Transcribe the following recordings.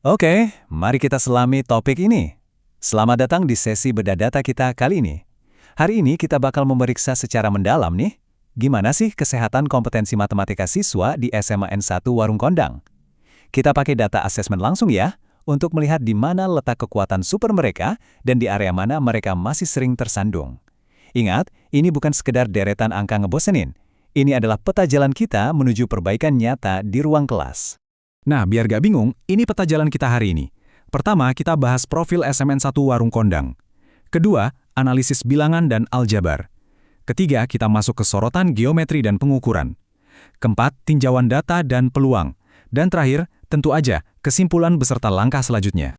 Oke, mari kita selami topik ini. Selamat datang di sesi bedah data kita kali ini. Hari ini kita bakal memeriksa secara mendalam nih, gimana sih kesehatan kompetensi matematika siswa di SMA N1 Warung Kondang. Kita pakai data asesmen langsung ya, untuk melihat di mana letak kekuatan super mereka dan di area mana mereka masih sering tersandung. Ingat, ini bukan sekedar deretan angka ngebosenin. Ini adalah peta jalan kita menuju perbaikan nyata di ruang kelas. Nah, biar gak bingung, ini peta jalan kita hari ini. Pertama, kita bahas profil SMN1 Warung Kondang. Kedua, analisis bilangan dan aljabar. Ketiga, kita masuk ke sorotan geometri dan pengukuran. Keempat, tinjauan data dan peluang. Dan terakhir, tentu aja, kesimpulan beserta langkah selanjutnya.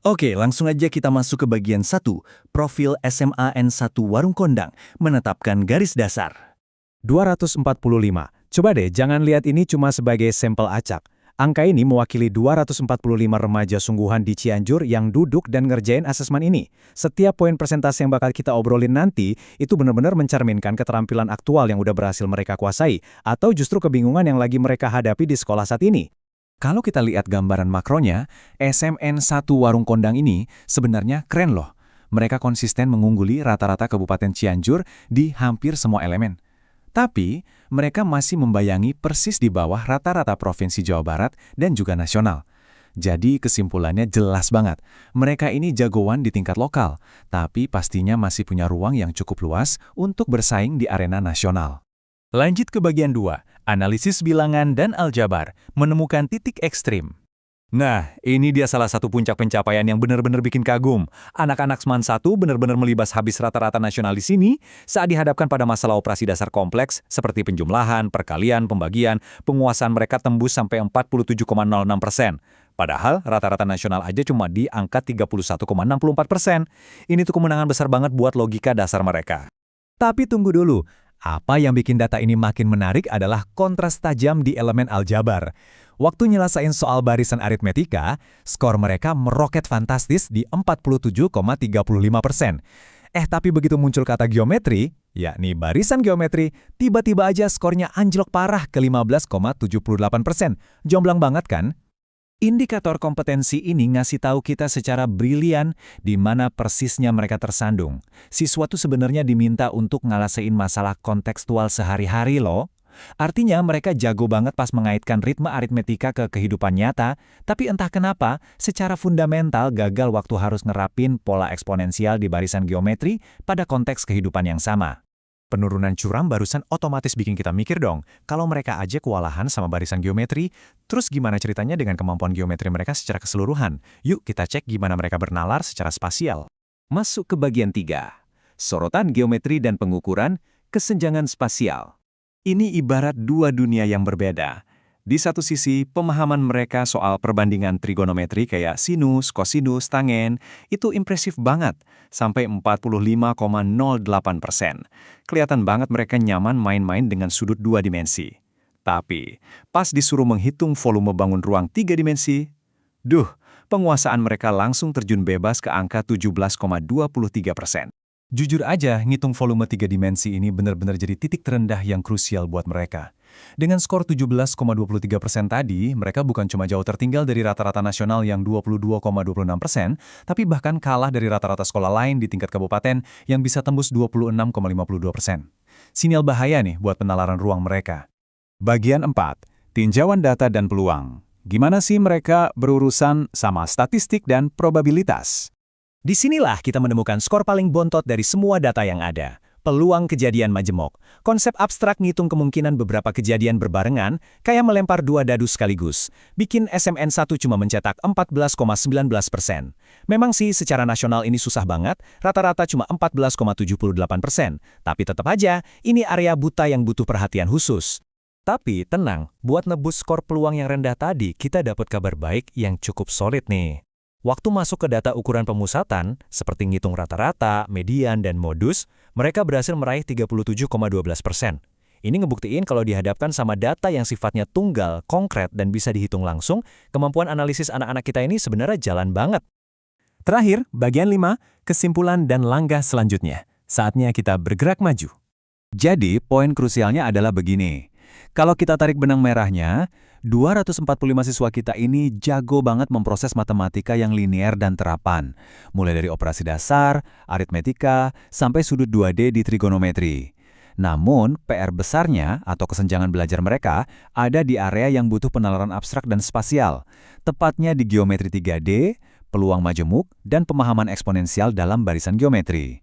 Oke, langsung aja kita masuk ke bagian 1, profil SMA N1 Warung Kondang, menetapkan garis dasar. 245. Coba deh, jangan lihat ini cuma sebagai sampel acak. Angka ini mewakili 245 remaja sungguhan di Cianjur yang duduk dan ngerjain asesmen ini. Setiap poin persentase yang bakal kita obrolin nanti, itu benar-benar mencerminkan keterampilan aktual yang udah berhasil mereka kuasai, atau justru kebingungan yang lagi mereka hadapi di sekolah saat ini. Kalau kita lihat gambaran makronya, SMN1 Warung Kondang ini sebenarnya keren loh. Mereka konsisten mengungguli rata-rata Kabupaten Cianjur di hampir semua elemen. Tapi, mereka masih membayangi persis di bawah rata-rata Provinsi Jawa Barat dan juga nasional. Jadi kesimpulannya jelas banget, mereka ini jagoan di tingkat lokal, tapi pastinya masih punya ruang yang cukup luas untuk bersaing di arena nasional. Lanjut ke bagian 2, analisis bilangan dan aljabar, menemukan titik ekstrim. Nah, ini dia salah satu puncak pencapaian yang benar-benar bikin kagum. Anak-anak SMAN 1 benar-benar melibas habis rata-rata nasional di sini saat dihadapkan pada masalah operasi dasar kompleks seperti penjumlahan, perkalian, pembagian, penguasaan mereka tembus sampai 47,06%. Padahal rata-rata nasional aja cuma di angka 31,64%. Ini tuh kemenangan besar banget buat logika dasar mereka. Tapi tunggu dulu, apa yang bikin data ini makin menarik adalah kontras tajam di elemen aljabar. Waktu nyelesain soal barisan aritmetika, skor mereka meroket fantastis di 47,35%. Tapi begitu muncul kata geometri, yakni barisan geometri, tiba-tiba aja skornya anjlok parah ke 15,78%. Jomblang banget kan? Indikator kompetensi ini ngasih tahu kita secara brilian di mana persisnya mereka tersandung. Siswa tuh sebenarnya diminta untuk ngalasein masalah kontekstual sehari-hari loh. Artinya mereka jago banget pas mengaitkan ritme aritmetika ke kehidupan nyata, tapi entah kenapa, secara fundamental gagal waktu harus ngerapin pola eksponensial di barisan geometri pada konteks kehidupan yang sama. Penurunan curam barusan otomatis bikin kita mikir dong, kalau mereka aja kewalahan sama barisan geometri, terus gimana ceritanya dengan kemampuan geometri mereka secara keseluruhan? Yuk kita cek gimana mereka bernalar secara spasial. Masuk ke bagian 3, sorotan geometri dan pengukuran, kesenjangan spasial. Ini ibarat dua dunia yang berbeda. Di satu sisi, pemahaman mereka soal perbandingan trigonometri kayak sinus, kosinus, tangen, itu impresif banget, sampai 45,08%. Kelihatan banget mereka nyaman main-main dengan sudut dua dimensi. Tapi, pas disuruh menghitung volume bangun ruang 3 dimensi, penguasaan mereka langsung terjun bebas ke angka 17,23%. Jujur aja, ngitung volume 3 dimensi ini benar-benar jadi titik terendah yang krusial buat mereka. Dengan skor 17,23% tadi, mereka bukan cuma jauh tertinggal dari rata-rata nasional yang 22,26%, tapi bahkan kalah dari rata-rata sekolah lain di tingkat kabupaten yang bisa tembus 26,52%. Sinyal bahaya nih buat penalaran ruang mereka. Bagian 4, tinjauan data dan peluang. Gimana sih mereka berurusan sama statistik dan probabilitas? Disinilah kita menemukan skor paling bontot dari semua data yang ada. Peluang kejadian majemuk. Konsep abstrak ngitung kemungkinan beberapa kejadian berbarengan, kayak melempar dua dadu sekaligus. Bikin SMN1 cuma mencetak 14,19%. Memang sih secara nasional ini susah banget, rata-rata cuma 14,78%. Tapi tetap aja, ini area buta yang butuh perhatian khusus. Tapi tenang, buat nebus skor peluang yang rendah tadi, kita dapat kabar baik yang cukup solid nih. Waktu masuk ke data ukuran pemusatan, seperti ngitung rata-rata, median, dan modus, mereka berhasil meraih 37,12%. Ini ngebuktiin kalau dihadapkan sama data yang sifatnya tunggal, konkret, dan bisa dihitung langsung, kemampuan analisis anak-anak kita ini sebenarnya jalan banget. Terakhir, bagian 5, kesimpulan dan langkah selanjutnya. Saatnya kita bergerak maju. Jadi, poin krusialnya adalah begini. Kalau kita tarik benang merahnya, 245 siswa kita ini jago banget memproses matematika yang linear dan terapan, mulai dari operasi dasar, aritmetika, sampai sudut 2D di trigonometri. Namun, PR besarnya atau kesenjangan belajar mereka ada di area yang butuh penalaran abstrak dan spasial, tepatnya di geometri 3D, peluang majemuk, dan pemahaman eksponensial dalam barisan geometri.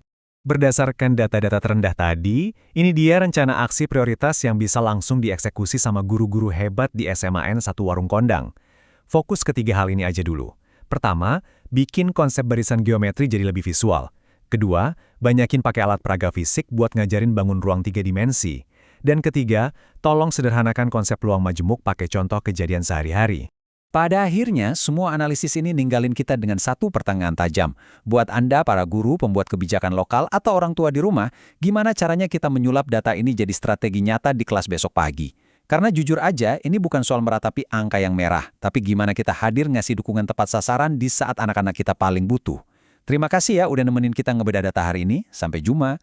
Berdasarkan data-data terendah tadi, ini dia rencana aksi prioritas yang bisa langsung dieksekusi sama guru-guru hebat di SMAN 1 Warung Kondang. Fokus ketiga hal ini aja dulu. Pertama, bikin konsep barisan geometri jadi lebih visual. Kedua, banyakin pakai alat peraga fisik buat ngajarin bangun ruang 3 dimensi. Dan ketiga, tolong sederhanakan konsep peluang majemuk pakai contoh kejadian sehari-hari. Pada akhirnya, semua analisis ini ninggalin kita dengan satu pertanyaan tajam. Buat Anda, para guru, pembuat kebijakan lokal, atau orang tua di rumah, gimana caranya kita menyulap data ini jadi strategi nyata di kelas besok pagi? Karena jujur aja, ini bukan soal meratapi angka yang merah, tapi gimana kita hadir ngasih dukungan tepat sasaran di saat anak-anak kita paling butuh. Terima kasih ya udah nemenin kita ngebeda data hari ini. Sampai jumpa.